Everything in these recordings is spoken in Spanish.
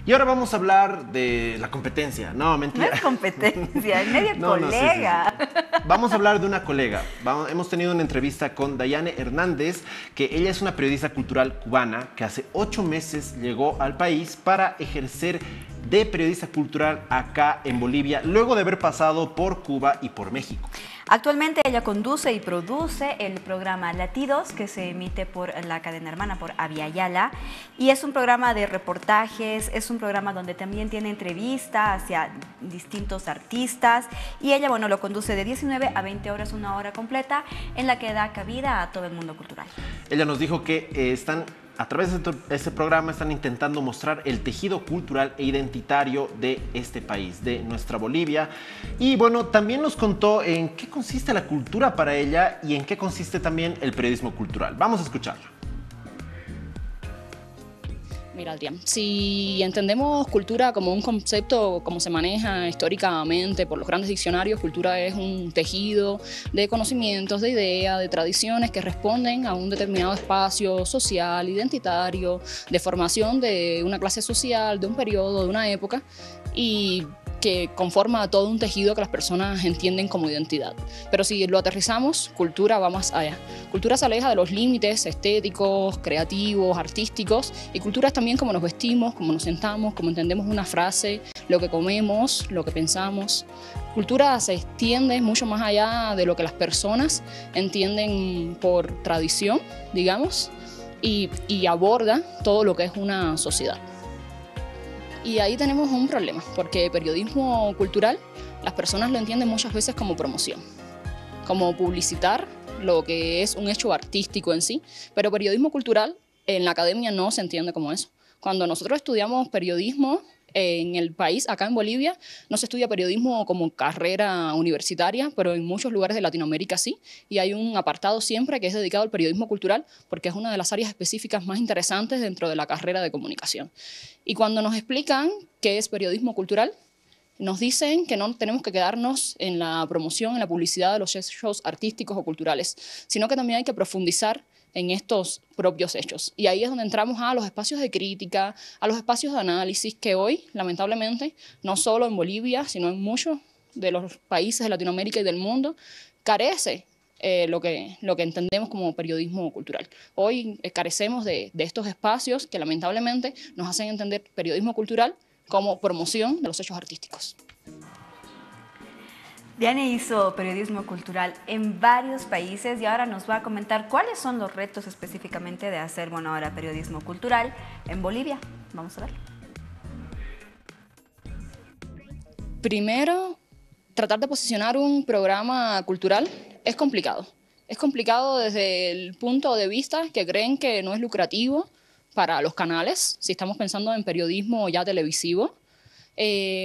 Y ahora vamos a hablar de la competencia. No, mentira. No es competencia, es media colega. No, sí. Vamos a hablar de una colega. Hemos tenido una entrevista con Dayane Hernández, que ella es una periodista cultural cubana que hace 8 meses llegó al país para ejercer de periodista cultural acá en Bolivia, luego de haber pasado por Cuba y por México. Actualmente ella conduce y produce el programa Latidos, que se emite por la cadena hermana, por Aviala, y es un programa de reportajes, es un programa donde también tiene entrevistas hacia distintos artistas, y ella, bueno, lo conduce de 19 a 20 horas, una hora completa, en la que da cabida a todo el mundo cultural. Ella nos dijo que a través de este programa están intentando mostrar el tejido cultural e identitario de este país, de nuestra Bolivia. Y bueno, también nos contó en qué consiste la cultura para ella y en qué consiste también el periodismo cultural. Vamos a escucharla. Mira, Adrián, si entendemos cultura como un concepto como se maneja históricamente por los grandes diccionarios, cultura es un tejido de conocimientos, de ideas, de tradiciones que responden a un determinado espacio social, identitario, de formación de una clase social, de un periodo, de una época, y que conforma todo un tejido que las personas entienden como identidad. Pero si lo aterrizamos, cultura va más allá. Cultura se aleja de los límites estéticos, creativos, artísticos, y cultura es también cómo nos vestimos, cómo nos sentamos, cómo entendemos una frase, lo que comemos, lo que pensamos. Cultura se extiende mucho más allá de lo que las personas entienden por tradición, digamos, y aborda todo lo que es una sociedad. Y ahí tenemos un problema, porque periodismo cultural, las personas lo entienden muchas veces como promoción, como publicitar lo que es un hecho artístico en sí, pero periodismo cultural en la academia no se entiende como eso. Cuando nosotros estudiamos periodismo en el país, acá en Bolivia, no se estudia periodismo como carrera universitaria, pero en muchos lugares de Latinoamérica sí, y hay un apartado siempre que es dedicado al periodismo cultural, porque es una de las áreas específicas más interesantes dentro de la carrera de comunicación. Y cuando nos explican qué es periodismo cultural, nos dicen que no tenemos que quedarnos en la promoción, en la publicidad de los hechos artísticos o culturales, sino que también hay que profundizar en estos propios hechos. Y ahí es donde entramos a los espacios de crítica, a los espacios de análisis que hoy, lamentablemente, no solo en Bolivia, sino en muchos de los países de Latinoamérica y del mundo, carece lo que entendemos como periodismo cultural. Hoy carecemos de estos espacios que lamentablemente nos hacen entender periodismo cultural como promoción de los hechos artísticos. Diane hizo periodismo cultural en varios países y ahora nos va a comentar cuáles son los retos específicamente de hacer, bueno, ahora periodismo cultural en Bolivia. Vamos a ver. Primero, tratar de posicionar un programa cultural es complicado. Es complicado desde el punto de vista que creen que no es lucrativo para los canales, si estamos pensando en periodismo ya televisivo.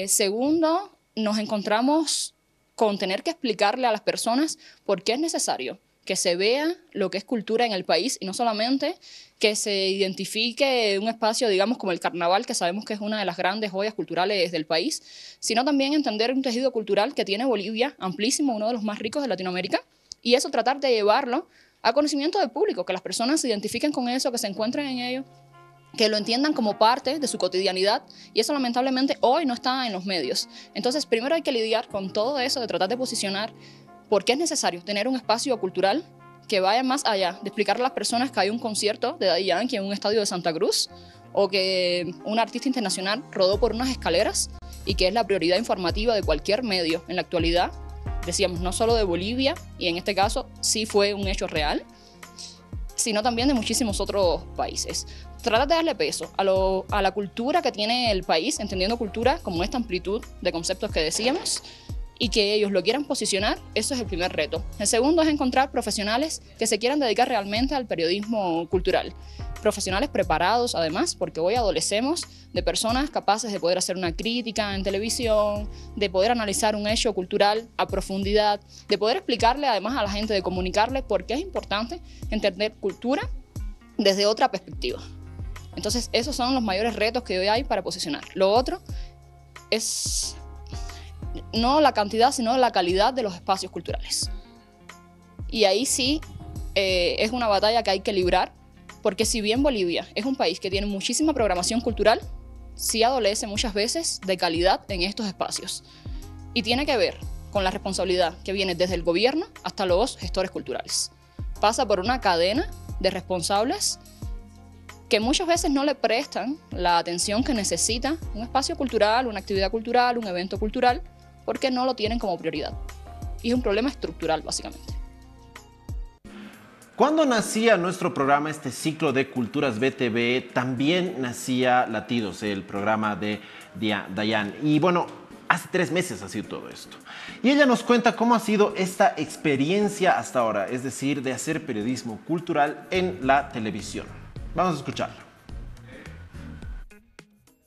Segundo, nos encontramos con tener que explicarle a las personas por qué es necesario que se vea lo que es cultura en el país y no solamente que se identifique un espacio, digamos, como el carnaval, que sabemos que es una de las grandes joyas culturales del país, sino también entender un tejido cultural que tiene Bolivia, amplísimo, uno de los más ricos de Latinoamérica, y eso tratar de llevarlo a conocimiento del público, que las personas se identifiquen con eso, que se encuentren en ello, que lo entiendan como parte de su cotidianidad, y eso lamentablemente hoy no está en los medios. Entonces, primero hay que lidiar con todo eso, de tratar de posicionar por qué es necesario tener un espacio cultural que vaya más allá, de explicarle a las personas que hay un concierto de Daddy Yankee en un estadio de Santa Cruz, o que un artista internacional rodó por unas escaleras, y que es la prioridad informativa de cualquier medio en la actualidad, decíamos, no solo de Bolivia, y en este caso sí fue un hecho real, sino también de muchísimos otros países. Trata de darle peso a la cultura que tiene el país, entendiendo cultura como esta amplitud de conceptos que decíamos, y que ellos lo quieran posicionar, eso es el primer reto. El segundo es encontrar profesionales que se quieran dedicar realmente al periodismo cultural. Profesionales preparados, además, porque hoy adolecemos de personas capaces de poder hacer una crítica en televisión, de poder analizar un hecho cultural a profundidad, de poder explicarle además a la gente, de comunicarle por qué es importante entender cultura desde otra perspectiva. Entonces, esos son los mayores retos que hoy hay para posicionar. Lo otro es no la cantidad, sino la calidad de los espacios culturales. Y ahí sí es una batalla que hay que librar, porque si bien Bolivia es un país que tiene muchísima programación cultural, sí adolece muchas veces de calidad en estos espacios. Y tiene que ver con la responsabilidad que viene desde el gobierno hasta los gestores culturales. Pasa por una cadena de responsables que muchas veces no le prestan la atención que necesita un espacio cultural, una actividad cultural, un evento cultural, porque no lo tienen como prioridad. Y es un problema estructural, básicamente. Cuando nacía nuestro programa, este ciclo de Culturas BTV, también nacía Latidos, el programa de Dayan. Y bueno, hace 3 meses ha sido todo esto. Y ella nos cuenta cómo ha sido esta experiencia hasta ahora, es decir, de hacer periodismo cultural en la televisión. Vamos a escucharlo.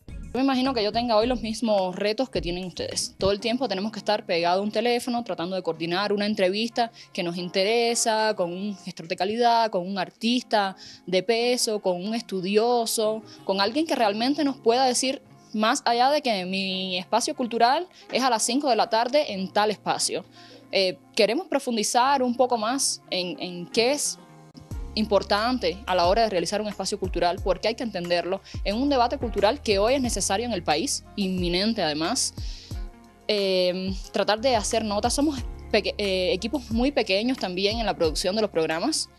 Yo me imagino que yo tenga hoy los mismos retos que tienen ustedes. Todo el tiempo tenemos que estar pegado a un teléfono tratando de coordinar una entrevista que nos interesa, con un gestor de calidad, con un artista de peso, con un estudioso, con alguien que realmente nos pueda decir más allá de que mi espacio cultural es a las 5 de la tarde en tal espacio. Queremos profundizar un poco más en qué es importante a la hora de realizar un espacio cultural, porque hay que entenderlo en un debate cultural que hoy es necesario en el país, inminente además. Tratar de hacer notas. Somos equipos muy pequeños también en la producción de los programas,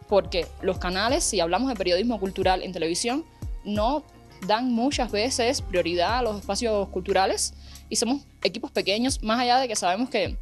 porque los canales, si hablamos de periodismo cultural en televisión, no dan muchas veces prioridad a los espacios culturales y somos equipos pequeños, más allá de que sabemos que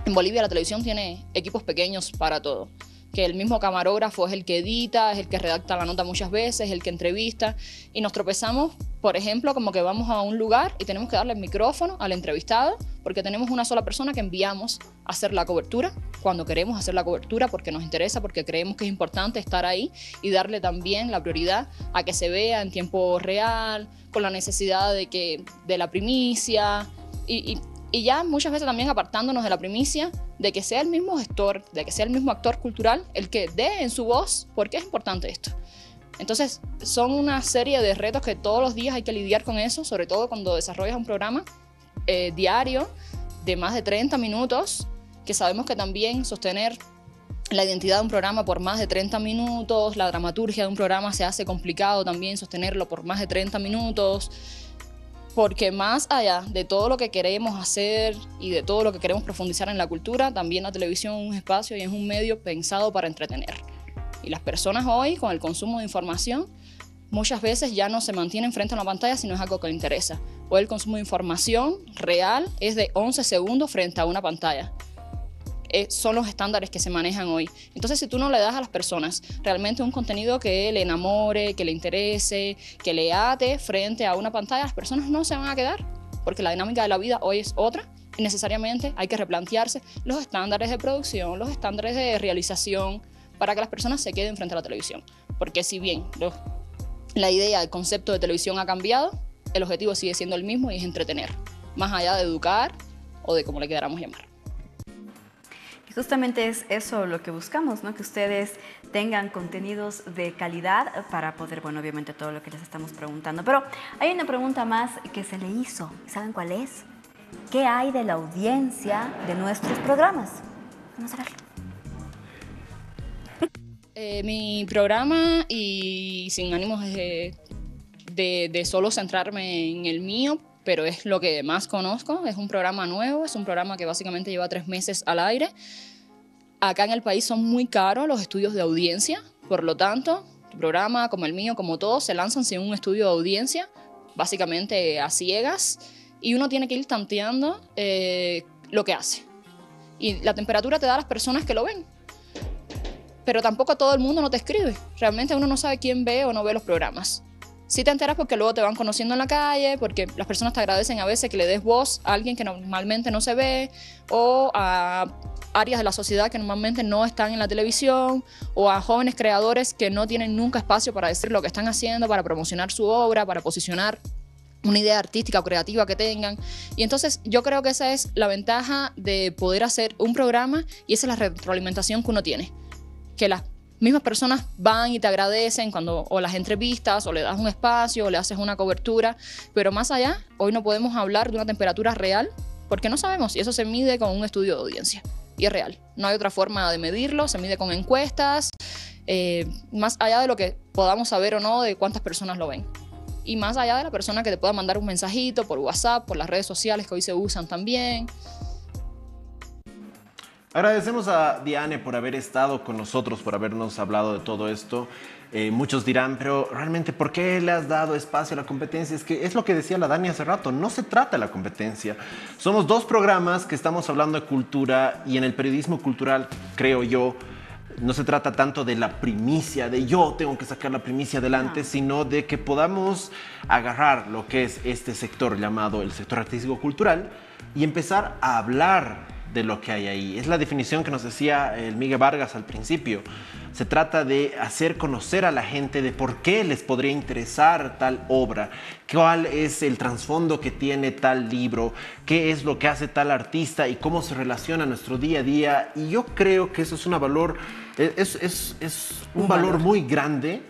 en Bolivia la televisión tiene equipos pequeños para todo, que el mismo camarógrafo es el que edita, es el que redacta la nota muchas veces, el que entrevista, y nos tropezamos, por ejemplo, como que vamos a un lugar y tenemos que darle el micrófono al entrevistado porque tenemos una sola persona que enviamos a hacer la cobertura cuando queremos hacer la cobertura, porque nos interesa, porque creemos que es importante estar ahí y darle también la prioridad a que se vea en tiempo real, con la necesidad de la primicia y ya muchas veces también apartándonos de la primicia, de que sea el mismo gestor, de que sea el mismo actor cultural el que dé en su voz por qué es importante esto. Entonces, son una serie de retos que todos los días hay que lidiar con eso, sobre todo cuando desarrollas un programa diario de más de 30 minutos, que sabemos que también sostener la identidad de un programa por más de 30 minutos, la dramaturgia de un programa se hace complicado también sostenerlo por más de 30 minutos, porque más allá de todo lo que queremos hacer y de todo lo que queremos profundizar en la cultura, también la televisión es un espacio y es un medio pensado para entretener. Y las personas hoy, con el consumo de información, muchas veces ya no se mantienen frente a una pantalla si no es algo que les interesa. Hoy el consumo de información real es de 11 segundos frente a una pantalla. Son los estándares que se manejan hoy. Entonces, si tú no le das a las personas realmente un contenido que le enamore, que le interese, que le ate frente a una pantalla, las personas no se van a quedar, porque la dinámica de la vida hoy es otra y necesariamente hay que replantearse los estándares de producción, los estándares de realización para que las personas se queden frente a la televisión. Porque si bien la idea, el concepto de televisión ha cambiado, el objetivo sigue siendo el mismo y es entretener, más allá de educar o de como le queramos llamar. Y justamente es eso lo que buscamos, ¿no? Que ustedes tengan contenidos de calidad para poder, bueno, obviamente todo lo que les estamos preguntando. Pero hay una pregunta más que se le hizo. ¿Saben cuál es? ¿Qué hay de la audiencia de nuestros programas? Vamos a verlo. Mi programa, y sin ánimos de solo centrarme en el mío, pero es lo que más conozco, es un programa nuevo, es un programa que básicamente lleva 3 meses al aire. Acá en el país son muy caros los estudios de audiencia, por lo tanto, tu programa, como el mío, como todos, se lanzan sin un estudio de audiencia, básicamente a ciegas, y uno tiene que ir tanteando lo que hace. Y la temperatura te da a las personas que lo ven. Pero tampoco todo el mundo no te escribe. Realmente uno no sabe quién ve o no ve los programas. Sí te enteras porque luego te van conociendo en la calle, porque las personas te agradecen a veces que le des voz a alguien que normalmente no se ve, o a áreas de la sociedad que normalmente no están en la televisión, o a jóvenes creadores que no tienen nunca espacio para decir lo que están haciendo, para promocionar su obra, para posicionar una idea artística o creativa que tengan. Y entonces yo creo que esa es la ventaja de poder hacer un programa, y esa es la retroalimentación que uno tiene. Que las mismas personas van y te agradecen cuando o las entrevistas o le das un espacio o le haces una cobertura, pero más allá, hoy no podemos hablar de una temperatura real porque no sabemos, y eso se mide con un estudio de audiencia y es real. No hay otra forma de medirlo, se mide con encuestas, más allá de lo que podamos saber o no de cuántas personas lo ven. y más allá de la persona que te pueda mandar un mensajito por WhatsApp, por las redes sociales que hoy se usan también. Agradecemos a Diane por haber estado con nosotros, por habernos hablado de todo esto. Muchos dirán, pero realmente, ¿por qué le has dado espacio a la competencia? Es que es lo que decía la Dani hace rato, no se trata de la competencia. Somos dos programas que estamos hablando de cultura y en el periodismo cultural, creo yo, no se trata tanto de la primicia, de yo tengo que sacar la primicia adelante, sino de que podamos agarrar lo que es este sector llamado el sector artístico-cultural y empezar a hablar de lo que hay ahí. Es la definición que nos decía el Miguel Vargas al principio. Se trata de hacer conocer a la gente de por qué les podría interesar tal obra, cuál es el trasfondo que tiene tal libro, qué es lo que hace tal artista y cómo se relaciona a nuestro día a día. Y yo creo que eso es un valor muy grande,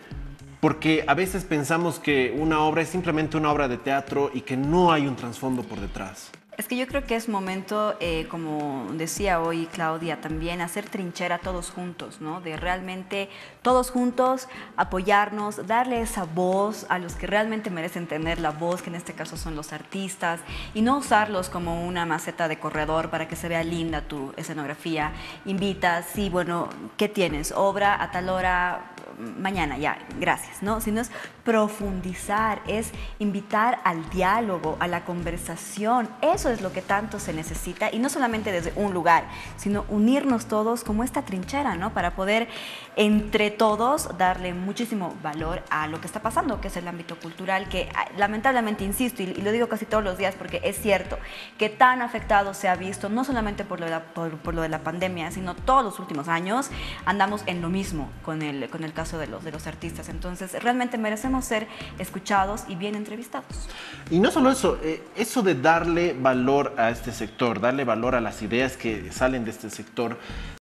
porque a veces pensamos que una obra es simplemente una obra de teatro y que no hay un trasfondo por detrás. Es que yo creo que es momento, como decía hoy Claudia también, hacer trinchera todos juntos, ¿no? De realmente todos juntos apoyarnos, darle esa voz a los que realmente merecen tener la voz, que en este caso son los artistas, y no usarlos como una maceta de corredor para que se vea linda tu escenografía. Invitas, sí, bueno, ¿qué tienes? Obra a tal hora, mañana, ya, gracias, ¿no? Sino es profundizar, es invitar al diálogo, a la conversación. Eso es lo que tanto se necesita, y no solamente desde un lugar, sino unirnos todos como esta trinchera, ¿no? Para poder entre todos darle muchísimo valor a lo que está pasando, que es el ámbito cultural, que lamentablemente, insisto, y lo digo casi todos los días porque es cierto, que tan afectado se ha visto, no solamente por lo de la pandemia, sino todos los últimos años, andamos en lo mismo con el caso de los artistas. Entonces, realmente merecemos ser escuchados y bien entrevistados. Y no solo eso, eso de darle valor a este sector, darle valor a las ideas que salen de este sector,